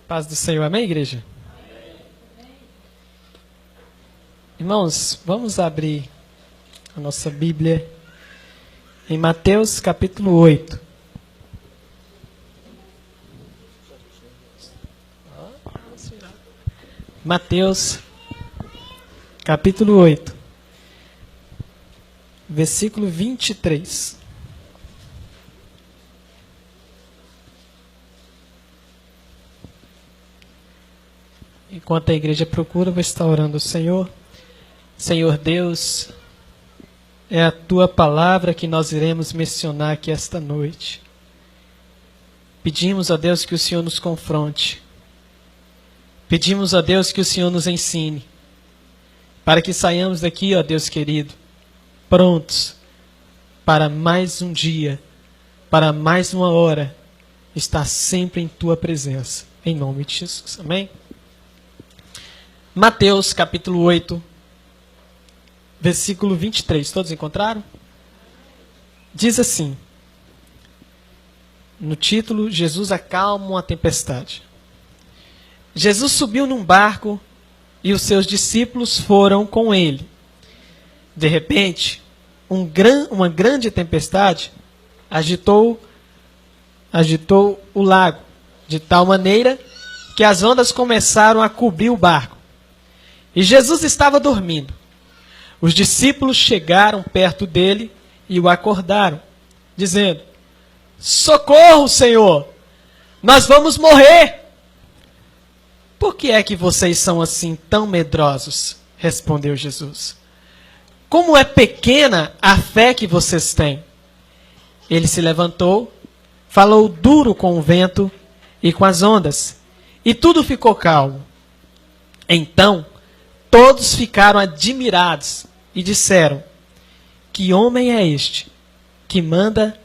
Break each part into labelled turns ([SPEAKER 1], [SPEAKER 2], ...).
[SPEAKER 1] Paz do Senhor, amém, igreja? Amém. Irmãos, vamos abrir a nossa Bíblia em Mateus capítulo 8. Mateus capítulo 8, versículo 23. Enquanto a igreja procura, vou estar orando ao Senhor. Senhor Deus, é a Tua palavra que nós iremos mencionar aqui esta noite. Pedimos a Deus que o Senhor nos confronte. Pedimos a Deus que o Senhor nos ensine. Para que saiamos daqui, ó Deus querido, prontos para mais um dia, para mais uma hora, estar sempre em Tua presença. Em nome de Jesus. Amém? Mateus capítulo 8, versículo 23. Todos encontraram? Diz assim, no título, Jesus acalma uma tempestade. Jesus subiu num barco e os seus discípulos foram com ele. De repente, uma grande tempestade agitou o lago, de tal maneira que as ondas começaram a cobrir o barco. E Jesus estava dormindo. Os discípulos chegaram perto dele e o acordaram, dizendo: Socorro, Senhor! Nós vamos morrer! Por que é que vocês são assim tão medrosos? Respondeu Jesus. Como é pequena a fé que vocês têm. Ele se levantou, falou duro com o vento e com as ondas, e tudo ficou calmo. Então, todos ficaram admirados e disseram: Que homem é este que manda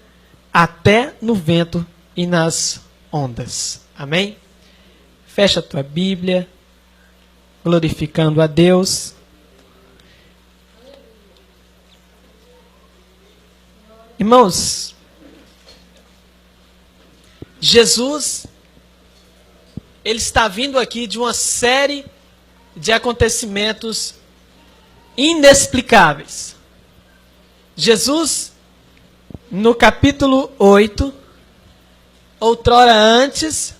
[SPEAKER 1] até no vento e nas ondas? Amém? Fecha a tua Bíblia, glorificando a Deus. Irmãos, Jesus, ele está vindo aqui de uma série de acontecimentos inexplicáveis. Jesus, no capítulo 8, outrora antes,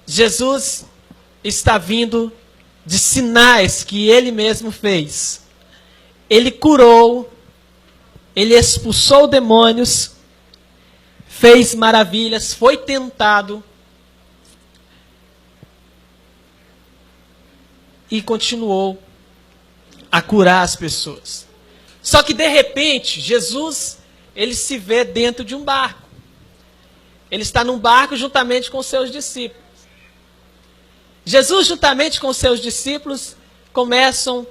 [SPEAKER 1] Jesus está vindo de sinais que ele mesmo fez. Ele curou, ele expulsou demônios, fez maravilhas, foi tentado e continuou a curar as pessoas. Só que de repente, Jesus, ele se vê dentro de um barco. Ele está num barco juntamente com seus discípulos. Jesus, juntamente com seus discípulos, começam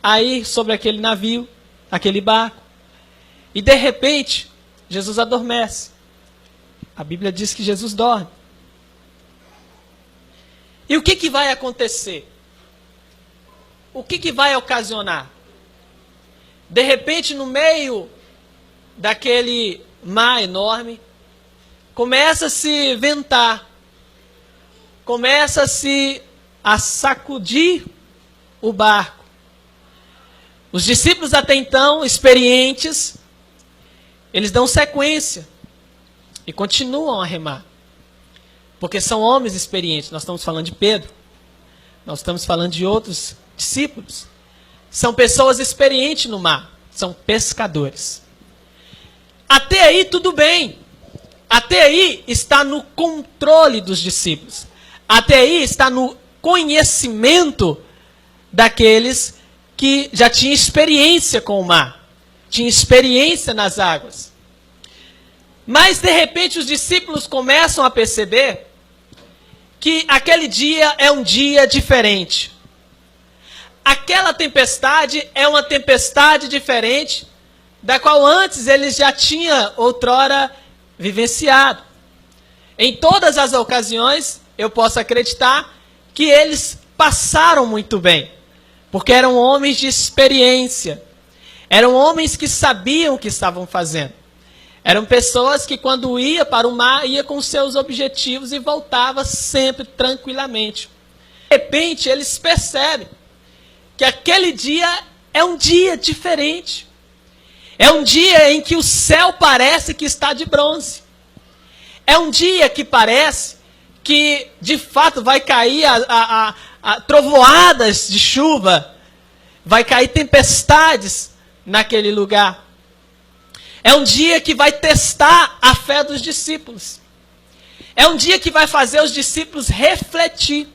[SPEAKER 1] a ir sobre aquele navio, aquele barco. E de repente, Jesus adormece. A Bíblia diz que Jesus dorme. E o que vai acontecer? O que vai ocasionar? De repente, no meio daquele mar enorme, começa-se a ventar, começa-se a sacudir o barco. Os discípulos até então, experientes, eles dão sequência e continuam a remar. Porque são homens experientes. Nós estamos falando de Pedro. Nós estamos falando de outros discípulos. São pessoas experientes no mar. São pescadores. Até aí tudo bem. Até aí está no controle dos discípulos. Até aí está no conhecimento daqueles que já tinham experiência com o mar. Tinham experiência nas águas. Mas de repente os discípulos começam a perceber que aquele dia é um dia diferente. Aquela tempestade é uma tempestade diferente da qual antes eles já tinham outrora vivenciado. Em todas as ocasiões, eu posso acreditar que eles passaram muito bem, porque eram homens de experiência, eram homens que sabiam o que estavam fazendo, Eram pessoas que quando ia para o mar, ia com seus objetivos e voltava sempre tranquilamente. De repente, eles percebem que aquele dia é um dia diferente. É um dia em que o céu parece que está de bronze. É um dia que parece que, de fato, vai cair trovoadas de chuva, vai cair tempestades naquele lugar. É um dia que vai testar a fé dos discípulos. É um dia que vai fazer os discípulos refletir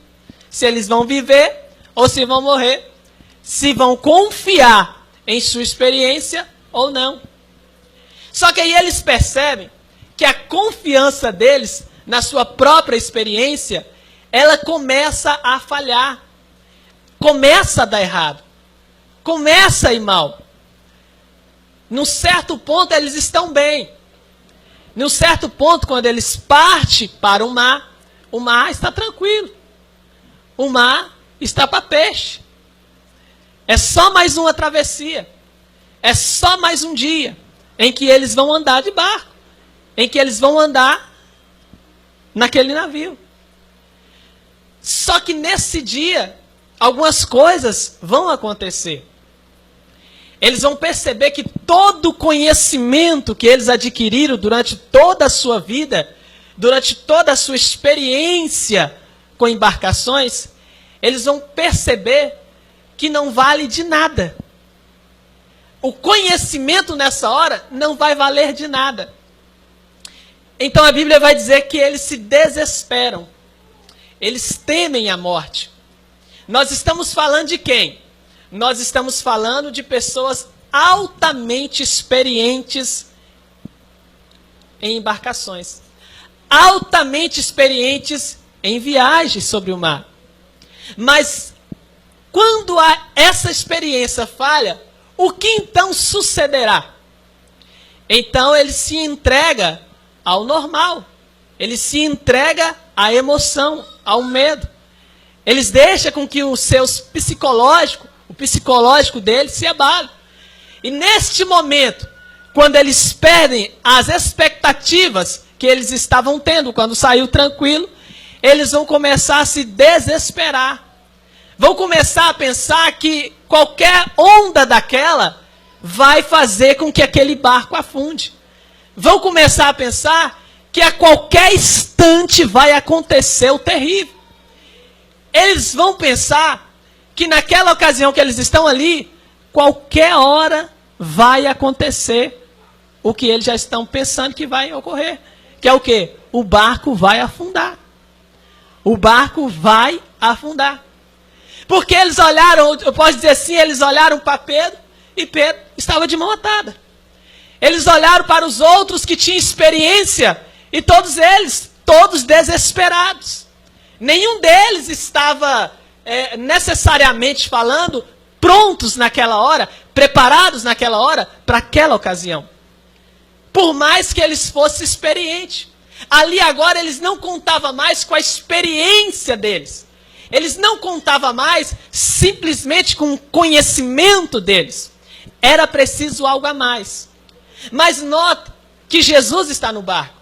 [SPEAKER 1] se eles vão viver ou se vão morrer, se vão confiar em sua experiência ou não. Só que aí eles percebem que a confiança deles na sua própria experiência, ela começa a falhar, começa a dar errado, começa a ir mal. Num certo ponto eles estão bem. Num certo ponto, quando eles partem para o mar está tranquilo. O mar está para peixe. É só mais uma travessia. É só mais um dia em que eles vão andar de barco. Em que eles vão andar naquele navio. Só que nesse dia, algumas coisas vão acontecer. Eles vão perceber que todo o conhecimento que eles adquiriram durante toda a sua vida, durante toda a sua experiência com embarcações, eles vão perceber que não vale de nada. O conhecimento nessa hora não vai valer de nada. Então a Bíblia vai dizer que eles se desesperam. Eles temem a morte. Nós estamos falando de quem? Nós estamos falando de pessoas altamente experientes em embarcações. Altamente experientes em viagens sobre o mar. Mas quando essa experiência falha, o que então sucederá? Então ele se entrega ao normal. Ele se entrega à emoção, ao medo. Eles deixam com que o psicológico deles se abale. E neste momento, quando eles perdem as expectativas que eles estavam tendo quando saiu tranquilo, eles vão começar a se desesperar. Vão começar a pensar que qualquer onda daquela vai fazer com que aquele barco afunde. Vão começar a pensar que a qualquer instante vai acontecer o terrível. Eles vão pensar que naquela ocasião que eles estão ali, qualquer hora vai acontecer o que eles já estão pensando que vai ocorrer. Que é o quê? O barco vai afundar. O barco vai afundar. Porque eles olharam, eu posso dizer assim, eles olharam para Pedro e Pedro estava de mão atada. Eles olharam para os outros que tinham experiência e todos eles, todos desesperados. Nenhum deles estava necessariamente falando prontos naquela hora, preparados naquela hora para aquela ocasião. Por mais que eles fossem experientes. Ali agora eles não contavam mais com a experiência deles. Eles não contavam mais simplesmente com o conhecimento deles. Era preciso algo a mais. Mas notem que Jesus está no barco.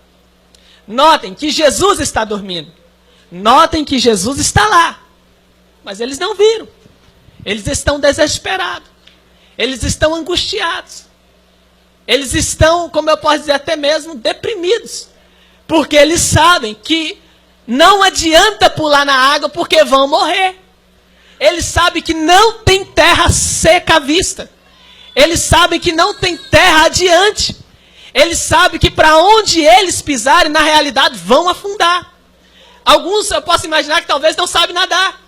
[SPEAKER 1] Notem que Jesus está dormindo. Notem que Jesus está lá. Mas eles não viram. Eles estão desesperados. Eles estão angustiados. Eles estão, como eu posso dizer, até mesmo deprimidos. Porque eles sabem que não adianta pular na água porque vão morrer. Eles sabem que não tem terra seca à vista. Eles sabem que não tem terra adiante. Eles sabem que para onde eles pisarem, na realidade, vão afundar. Alguns, eu posso imaginar que talvez não sabem nadar.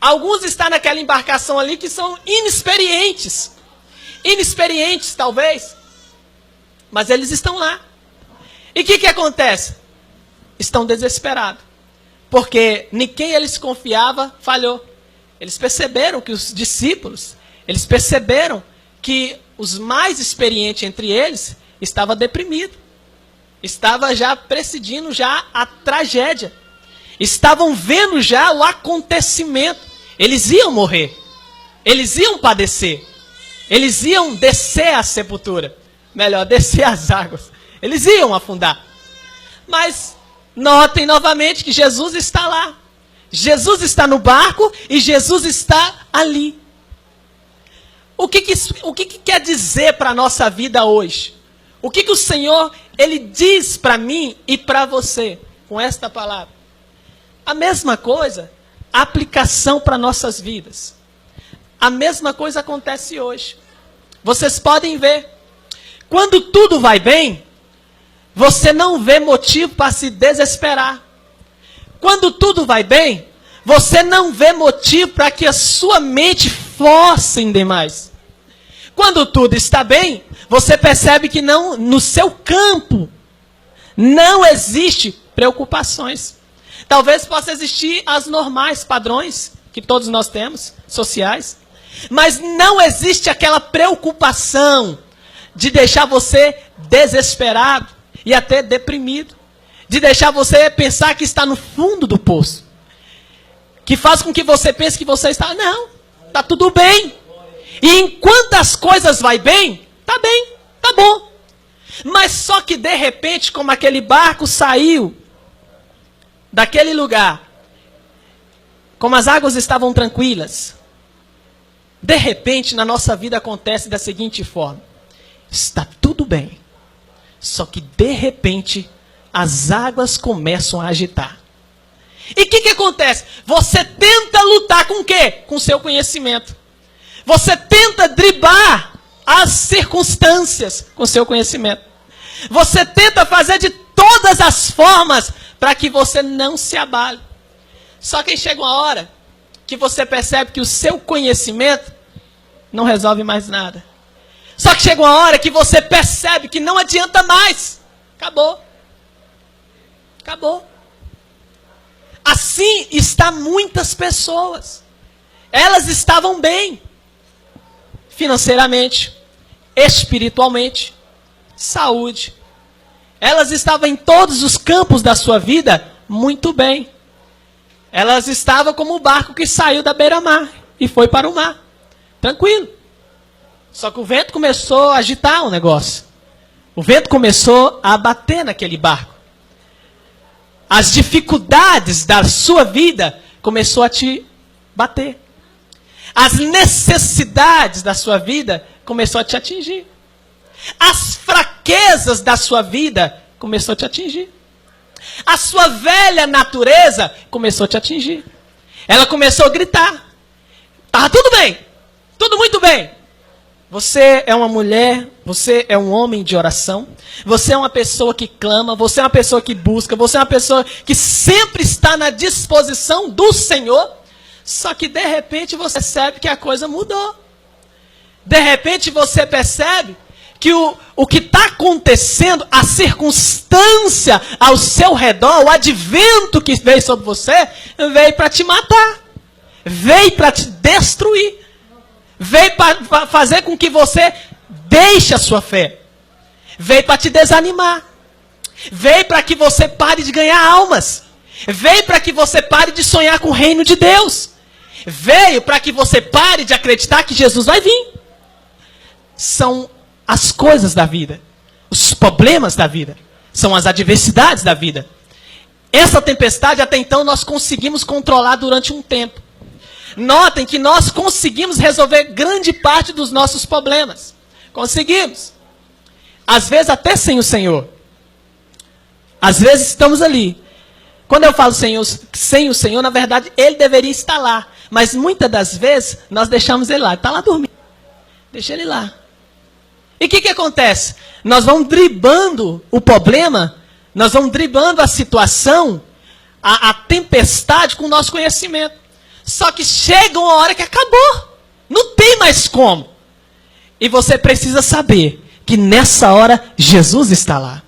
[SPEAKER 1] Alguns estão naquela embarcação ali que são inexperientes. Inexperientes, talvez. Mas eles estão lá. E o que acontece? Estão desesperados. Porque em quem eles confiavam falhou. Eles perceberam que os discípulos, eles perceberam que os mais experientes entre eles estavam deprimidos. Estava já presidindo já a tragédia. Estavam vendo já o acontecimento. Eles iam morrer. Eles iam padecer. Eles iam descer à sepultura. Melhor, descer às águas. Eles iam afundar. Mas notem novamente que Jesus está lá. Jesus está no barco e Jesus está ali. O que quer dizer para a nossa vida hoje? O que o Senhor, Ele diz para mim e para você com esta palavra? A mesma coisa, a aplicação para nossas vidas. A mesma coisa acontece hoje. Vocês podem ver. Quando tudo vai bem, você não vê motivo para se desesperar. Quando tudo vai bem, você não vê motivo para que a sua mente force demais. Quando tudo está bem, você percebe que não, no seu campo não existe preocupações. Talvez possa existir as normais padrões que todos nós temos, sociais, mas não existe aquela preocupação de deixar você desesperado e até deprimido, de deixar você pensar que está no fundo do poço, que faz com que você pense que você está, não, está tudo bem. E enquanto as coisas vai bem, tá bom. Mas só que de repente, como aquele barco saiu daquele lugar, como as águas estavam tranquilas, de repente na nossa vida acontece da seguinte forma: está tudo bem, só que de repente as águas começam a agitar. E o que acontece? Você tenta lutar com o quê? Com o seu conhecimento. Você tenta driblar as circunstâncias com o seu conhecimento. Você tenta fazer de todas as formas para que você não se abale. Só que chega uma hora que você percebe que o seu conhecimento não resolve mais nada. Só que chega uma hora que você percebe que não adianta mais. Acabou. Assim está muitas pessoas. Elas estavam bem. Financeiramente, espiritualmente, saúde. Elas estavam em todos os campos da sua vida muito bem. Elas estavam como o barco que saiu da beira-mar e foi para o mar. Tranquilo. Só que o vento começou a agitar o negócio. O vento começou a bater naquele barco. As dificuldades da sua vida começou a te bater. As necessidades da sua vida começou a te atingir. As fraquezas da sua vida começou a te atingir. A sua velha natureza começou a te atingir. Ela começou a gritar. Estava tudo bem. Tudo muito bem. Você é uma mulher, você é um homem de oração, você é uma pessoa que clama, você é uma pessoa que busca, você é uma pessoa que sempre está na disposição do Senhor. Só que de repente você percebe que a coisa mudou. De repente você percebe que o que está acontecendo, a circunstância ao seu redor, o advento que veio sobre você, veio para te matar. Veio para te destruir. Veio para fazer com que você deixe a sua fé. Veio para te desanimar. Veio para que você pare de ganhar almas. Veio para que você pare de sonhar com o reino de Deus. Veio para que você pare de acreditar que Jesus vai vir. São as coisas da vida. Os problemas da vida. São as adversidades da vida. Essa tempestade até então nós conseguimos controlar durante um tempo. Notem que nós conseguimos resolver grande parte dos nossos problemas. Conseguimos. Às vezes até sem o Senhor. Às vezes estamos ali. Quando eu falo sem o Senhor, na verdade, Ele deveria estar lá. Mas muitas das vezes, nós deixamos Ele lá. Ele está lá dormindo. Deixa Ele lá. E o que acontece? Nós vamos driblando o problema, nós vamos driblando a situação, a tempestade com o nosso conhecimento. Só que chega uma hora que acabou. Não tem mais como. E você precisa saber que nessa hora, Jesus está lá.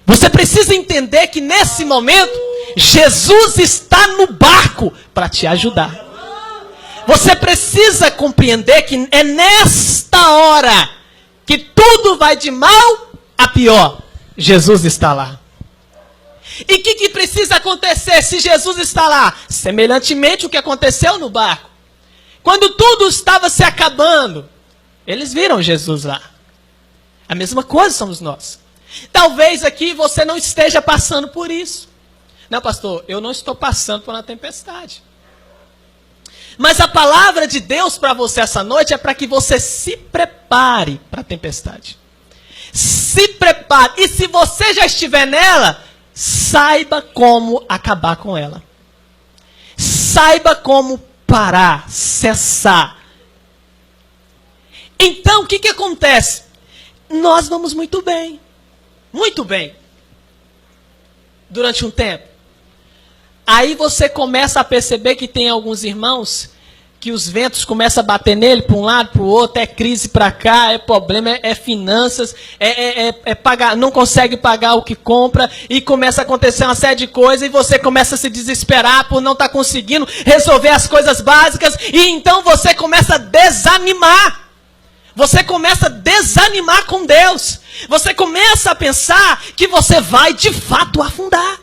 [SPEAKER 1] Você precisa entender que nesse momento, Jesus está no barco para te ajudar. Você precisa compreender que é nesta hora que tudo vai de mal a pior. Jesus está lá. E o que precisa acontecer se Jesus está lá? Semelhantemente o que aconteceu no barco. Quando tudo estava se acabando, eles viram Jesus lá. A mesma coisa somos nós. Talvez aqui você não esteja passando por isso. Não, pastor, eu não estou passando por uma tempestade. Mas a palavra de Deus para você essa noite é para que você se prepare para a tempestade. Se prepare. E se você já estiver nela, saiba como acabar com ela. Saiba como parar, cessar. Então, o que acontece? Nós vamos muito bem. Muito bem. Durante um tempo. Aí você começa a perceber que tem alguns irmãos que os ventos começam a bater nele para um lado, para o outro, é crise para cá, é problema, é finanças, é pagar, não consegue pagar o que compra, e começa a acontecer uma série de coisas, e você começa a se desesperar por não estar conseguindo resolver as coisas básicas, e então você começa a desanimar. Você começa a desanimar com Deus. Você começa a pensar que você vai de fato afundar.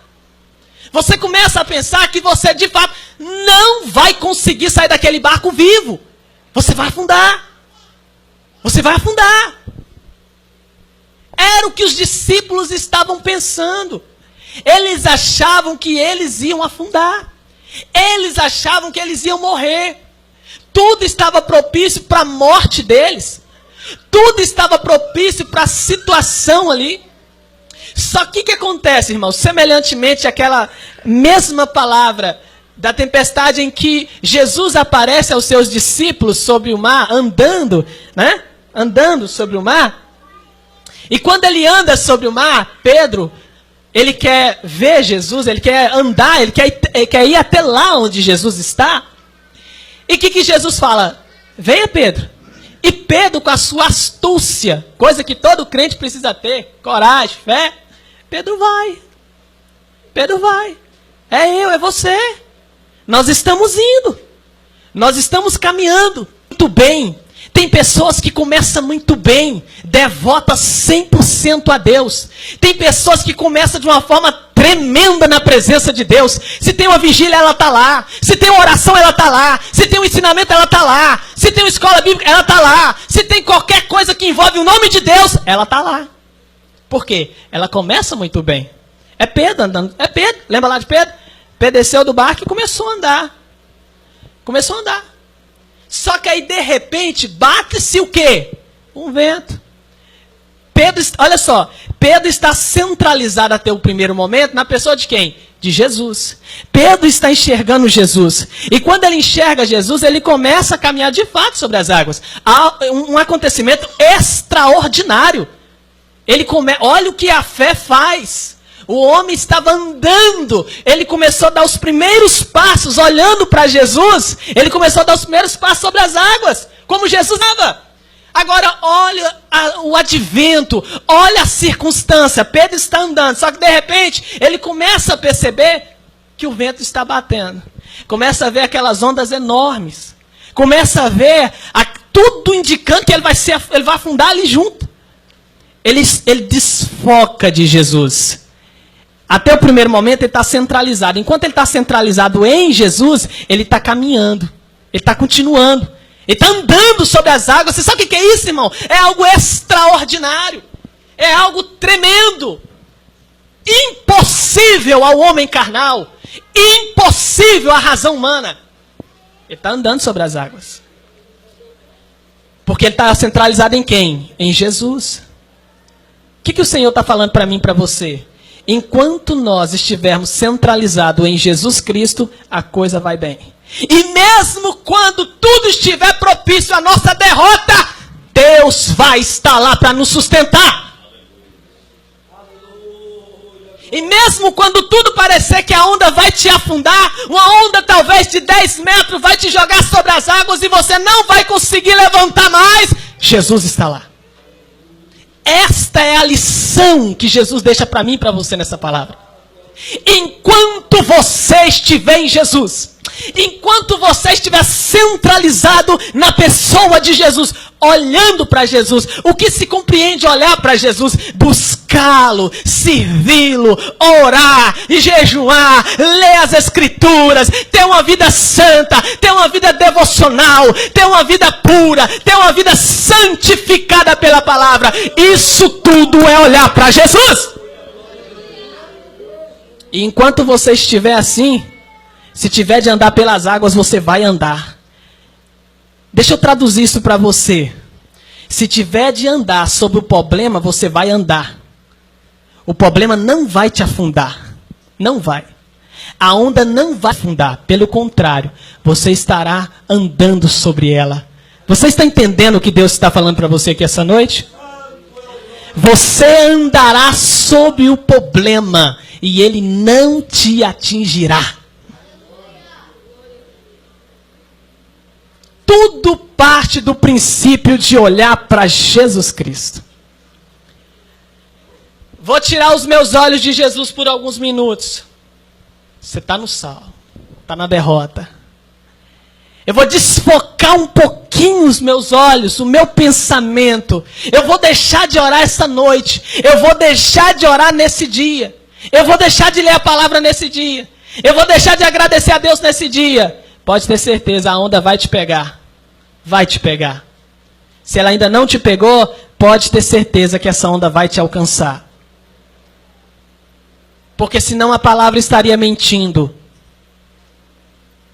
[SPEAKER 1] Você começa a pensar que você de fato não vai conseguir sair daquele barco vivo. Você vai afundar. Você vai afundar. Era o que os discípulos estavam pensando. Eles achavam que eles iam afundar. Eles achavam que eles iam morrer. Tudo estava propício para a morte deles. Tudo estava propício para a situação ali. Só que o que acontece, irmãos? Semelhantemente àquela mesma palavra da tempestade em que Jesus aparece aos seus discípulos sobre o mar, andando, né? Andando sobre o mar. E quando ele anda sobre o mar, Pedro, ele quer ver Jesus, ele quer andar, ele quer ir até lá onde Jesus está. E o que Jesus fala? Venha, Pedro. E Pedro, com a sua astúcia, coisa que todo crente precisa ter, coragem, fé, Pedro vai. Pedro vai. É eu, é você. Nós estamos indo. Nós estamos caminhando muito bem. Tem pessoas que começam muito bem, devotas 100% a Deus. Tem pessoas que começam de uma forma tremenda na presença de Deus. Se tem uma vigília, ela está lá. Se tem uma oração, ela está lá. Se tem um ensinamento, ela está lá. Se tem uma escola bíblica, ela está lá. Se tem qualquer coisa que envolve o nome de Deus, ela está lá. Por quê? Ela começa muito bem. É Pedro andando. É Pedro. Lembra lá de Pedro? Pedro desceu do barco e começou a andar. Começou a andar. Só que aí, de repente, bate-se o quê? Um vento. Pedro, olha só, Pedro está centralizado até o primeiro momento na pessoa de quem? De Jesus. Pedro está enxergando Jesus. E quando ele enxerga Jesus, ele começa a caminhar de fato sobre as águas. Há um acontecimento extraordinário. Olha o que a fé faz. O homem estava andando, ele começou a dar os primeiros passos, olhando para Jesus, ele começou a dar os primeiros passos sobre as águas, como Jesus estava. Agora olha o advento, olha a circunstância, Pedro está andando, só que de repente ele começa a perceber que o vento está batendo. Começa a ver aquelas ondas enormes, começa a ver tudo indicando que ele vai afundar ali junto. Ele desfoca de Jesus. Até o primeiro momento ele está centralizado. Enquanto ele está centralizado em Jesus, ele está caminhando. Ele está continuando. Ele está andando sobre as águas. Você sabe o que é isso, irmão? É algo extraordinário. É algo tremendo. Impossível ao homem carnal. Impossível à razão humana. Ele está andando sobre as águas. Porque ele está centralizado em quem? Em Jesus. O que o Senhor está falando para mim e para você? Enquanto nós estivermos centralizados em Jesus Cristo, a coisa vai bem. E mesmo quando tudo estiver propício à nossa derrota, Deus vai estar lá para nos sustentar. E mesmo quando tudo parecer que a onda vai te afundar, uma onda talvez de 10 metros vai te jogar sobre as águas e você não vai conseguir levantar mais, Jesus está lá. Esta é a lição que Jesus deixa para mim e para você nessa palavra. Enquanto você estiver em Jesus, Enquanto você estiver centralizado na pessoa de Jesus, olhando para Jesus, o que se compreende olhar para Jesus? Buscá-lo, servi-lo, orar, jejuar, ler as Escrituras, ter uma vida santa, ter uma vida devocional, ter uma vida pura, ter uma vida santificada pela palavra. Isso tudo é olhar para Jesus. E enquanto você estiver assim, se tiver de andar pelas águas, você vai andar. Deixa eu traduzir isso para você. Se tiver de andar sobre o problema, você vai andar. O problema não vai te afundar. Não vai. A onda não vai afundar. Pelo contrário, você estará andando sobre ela. Você está entendendo o que Deus está falando para você aqui essa noite? Você andará sobre o problema e ele não te atingirá. Tudo parte do princípio de olhar para Jesus Cristo. Vou tirar os meus olhos de Jesus por alguns minutos. Você está no sal, está na derrota. Eu vou desfocar um pouquinho os meus olhos, o meu pensamento. Eu vou deixar de orar essa noite. Eu vou deixar de orar nesse dia. Eu vou deixar de ler a palavra nesse dia. Eu vou deixar de agradecer a Deus nesse dia. Pode ter certeza, a onda vai te pegar. Vai te pegar. Se ela ainda não te pegou, pode ter certeza que essa onda vai te alcançar. Porque senão a palavra estaria mentindo.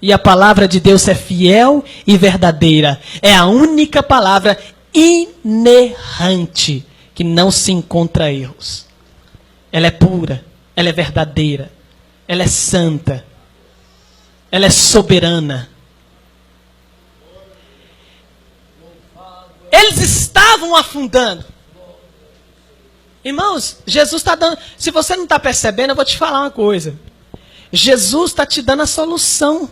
[SPEAKER 1] E a palavra de Deus é fiel e verdadeira. É a única palavra inerrante que não se encontra erros. Ela é pura, ela é verdadeira, ela é santa, ela é soberana. Eles estavam afundando. Irmãos, Jesus está dando... Se você não está percebendo, eu vou te falar uma coisa. Jesus está te dando a solução.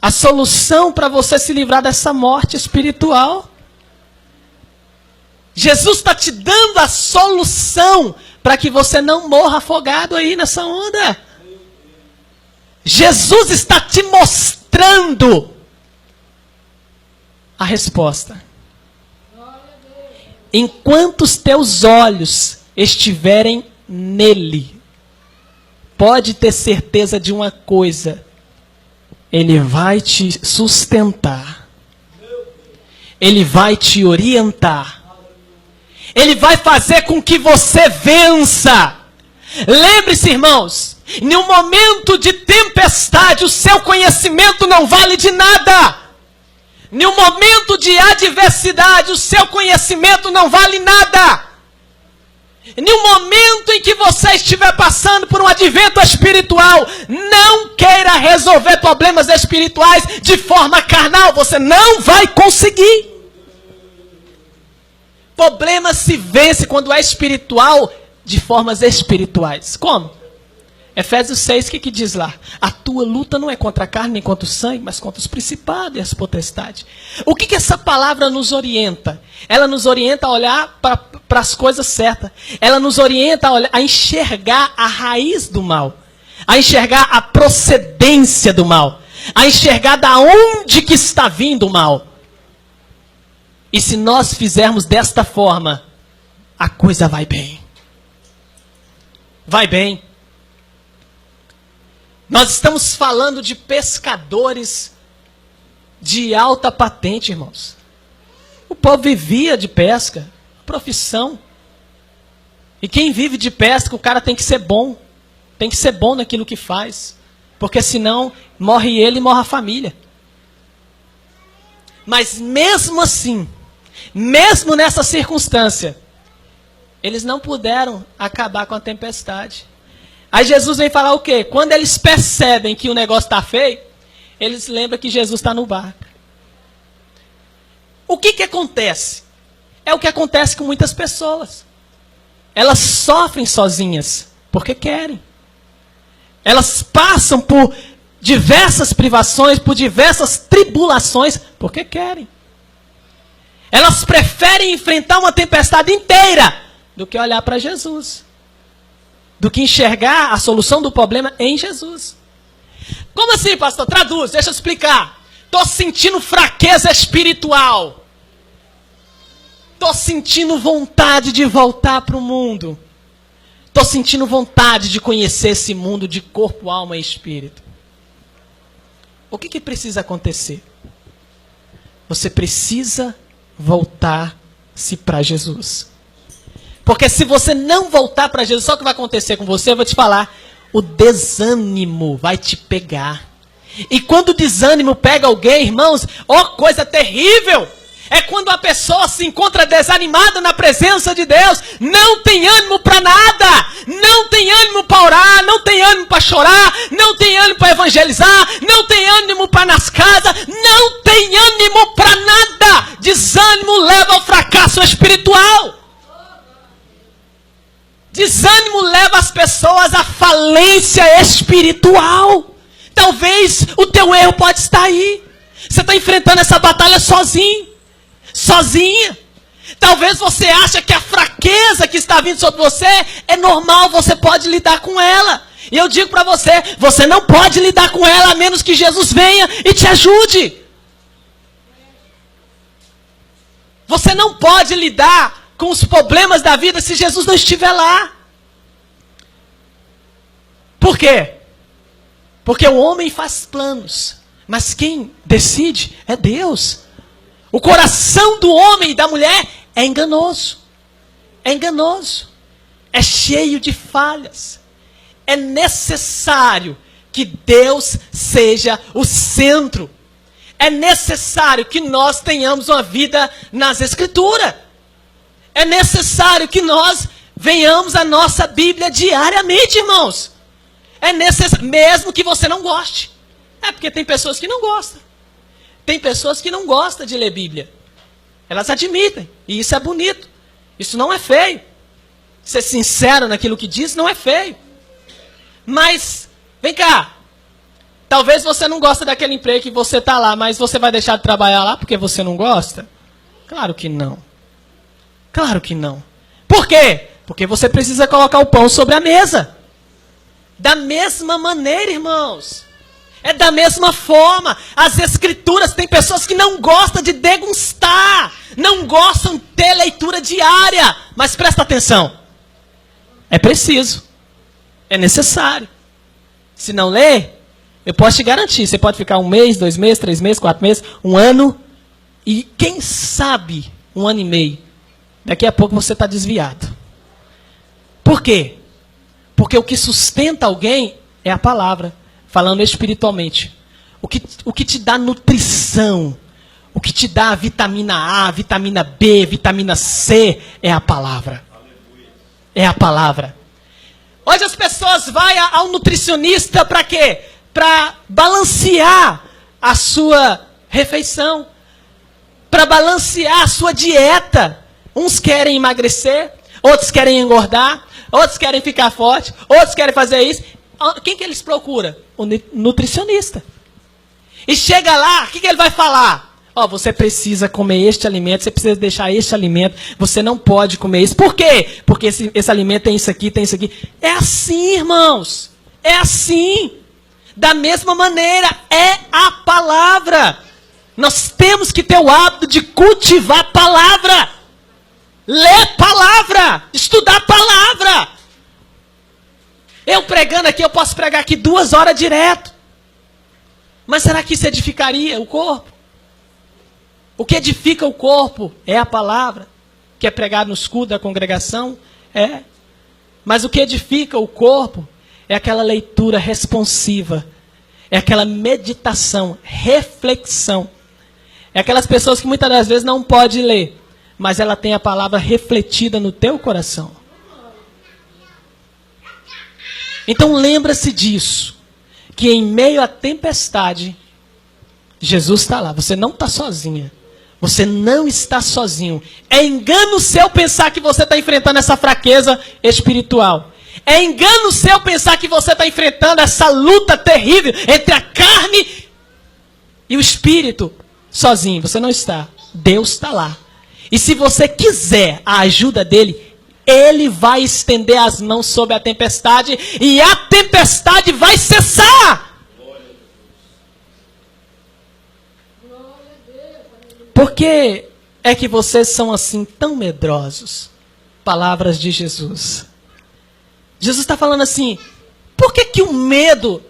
[SPEAKER 1] A solução para você se livrar dessa morte espiritual. Jesus está te dando a solução para que você não morra afogado aí nessa onda. Jesus está te mostrando a resposta. Enquanto os teus olhos estiverem nele, pode ter certeza de uma coisa: ele vai te sustentar, ele vai te orientar, ele vai fazer com que você vença. Lembre-se, irmãos, em um momento de tempestade, o seu conhecimento não vale de nada. Em um momento de adversidade, o seu conhecimento não vale nada. Em um momento em que você estiver passando por um advento espiritual, não queira resolver problemas espirituais de forma carnal. Você não vai conseguir. Problema se vence quando é espiritual de formas espirituais. Como? Efésios 6, o que diz lá? A tua luta não é contra a carne nem contra o sangue, mas contra os principados e as potestades. O que essa palavra nos orienta? Ela nos orienta a olhar para as coisas certas. Ela nos orienta a enxergar a raiz do mal. A enxergar a procedência do mal. A enxergar da onde que está vindo o mal. E se nós fizermos desta forma, a coisa vai bem. Vai bem. Nós estamos falando de pescadores de alta patente, irmãos. O povo vivia de pesca, profissão. E quem vive de pesca, o cara tem que ser bom. Tem que ser bom naquilo que faz. Porque senão, morre ele e morre a família. Mas mesmo assim, mesmo nessa circunstância, eles não puderam acabar com a tempestade. Aí Jesus vem falar o quê? Quando eles percebem que o negócio está feio, eles lembram que Jesus está no barco. O que acontece? É o que acontece com muitas pessoas. Elas sofrem sozinhas, porque querem. Elas passam por diversas privações, por diversas tribulações, porque querem. Elas preferem enfrentar uma tempestade inteira do que olhar para Jesus. Do que enxergar a solução do problema em Jesus. Como assim, pastor? Traduz, deixa eu explicar. Estou sentindo fraqueza espiritual. Estou sentindo vontade de voltar para o mundo. Estou sentindo vontade de conhecer esse mundo de corpo, alma e espírito. O que precisa acontecer? Você precisa voltar-se para Jesus. Porque se você não voltar para Jesus, sabe o que vai acontecer com você? Eu vou te falar. O desânimo vai te pegar. E quando o desânimo pega alguém, irmãos, coisa terrível. É quando a pessoa se encontra desanimada na presença de Deus. Não tem ânimo para nada. Não tem ânimo para orar. Não tem ânimo para chorar. Não tem ânimo para evangelizar. Não tem ânimo para nas casas. Não tem ânimo para nada. Desânimo leva ao fracasso espiritual. Desânimo leva as pessoas à falência espiritual. Talvez o teu erro pode estar aí. Você está enfrentando essa batalha sozinho. Sozinha. Talvez você ache que a fraqueza que está vindo sobre você é normal, você pode lidar com ela. E eu digo para você, você não pode lidar com ela a menos que Jesus venha e te ajude. Você não pode lidar com os problemas da vida se Jesus não estiver lá. Por quê? Porque o homem faz planos, mas quem decide é Deus. O coração do homem e da mulher é enganoso. É enganoso. É cheio de falhas. É necessário que Deus seja o centro. É necessário que nós tenhamos uma vida nas Escrituras. É necessário que nós venhamos à nossa Bíblia diariamente, irmãos. É necessário, mesmo que você não goste. É porque tem pessoas que não gostam. Tem pessoas que não gostam de ler Bíblia. Elas admitem. E isso é bonito. Isso não é feio. Ser sincero naquilo que diz não é feio. Mas, vem cá. Talvez você não goste daquele emprego que você está lá, mas você vai deixar de trabalhar lá porque você não gosta? Claro que não. Claro que não. Por quê? Porque você precisa colocar o pão sobre a mesa. Da mesma maneira, irmãos. É da mesma forma. As Escrituras, tem pessoas que não gostam de degustar. Não gostam de ter leitura diária. Mas presta atenção. É preciso. É necessário. Se não ler, eu posso te garantir. Você pode ficar 1 mês, 2 meses, 3 meses, 4 meses, 1 ano. E quem sabe 1 ano e meio. Daqui a pouco você está desviado. Por quê? Porque o que sustenta alguém é a palavra. Falando espiritualmente. O que te dá nutrição, o que te dá vitamina A, vitamina B, vitamina C, é a palavra. É a palavra. Hoje as pessoas vão ao nutricionista para quê? Para balancear a sua refeição. Para balancear a sua dieta. Uns querem emagrecer, outros querem engordar, outros querem ficar forte, outros querem fazer isso. Quem que eles procuram? O nutricionista. E chega lá, o que ele vai falar? Você precisa comer este alimento, você precisa deixar este alimento, você não pode comer isso. Por quê? Porque esse alimento tem isso aqui, tem isso aqui. É assim, irmãos. É assim. Da mesma maneira, é a palavra. Nós temos que ter o hábito de cultivar a palavra. Ler palavra. Estudar a palavra. Eu pregando aqui, eu posso pregar aqui 2 horas direto. Mas será que isso edificaria o corpo? O que edifica o corpo é a palavra, que é pregado nos cultos da congregação. É. Mas o que edifica o corpo é aquela leitura responsiva. É aquela meditação, reflexão. É aquelas pessoas que muitas das vezes não podem ler, mas ela tem a palavra refletida no teu coração. Então lembra-se disso, que em meio à tempestade, Jesus está lá. Você não está sozinha. Você não está sozinho. É engano seu pensar que você está enfrentando essa fraqueza espiritual. É engano seu pensar que você está enfrentando essa luta terrível entre a carne e o espírito sozinho. Você não está. Deus está lá. E se você quiser a ajuda dele, ele vai estender as mãos sobre a tempestade e a tempestade vai cessar. Por que é que vocês são assim tão medrosos? Palavras de Jesus. Jesus está falando assim, por que que o medo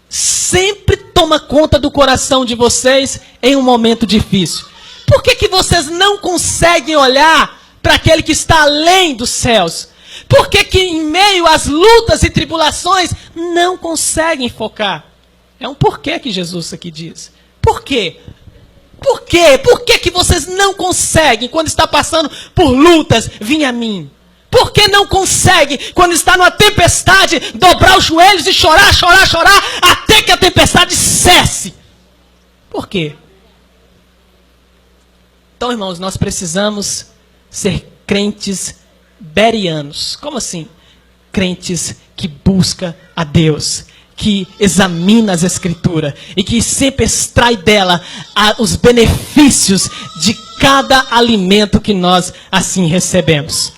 [SPEAKER 1] sempre toma conta do coração de vocês em um momento difícil? Por que que vocês não conseguem olhar para aquele que está além dos céus? Por que que em meio às lutas e tribulações não conseguem focar? É um porquê que Jesus aqui diz. Por quê? Por quê? Por que que vocês não conseguem, quando está passando por lutas, vir a mim? Por que não conseguem, quando está numa tempestade, dobrar os joelhos e chorar, chorar, chorar, até que a tempestade cesse? Por quê? Então, irmãos, nós precisamos ser crentes berianos. Como assim? Crentes que buscam a Deus, que examina as Escrituras e que sempre extrai dela os benefícios de cada alimento que nós assim recebemos.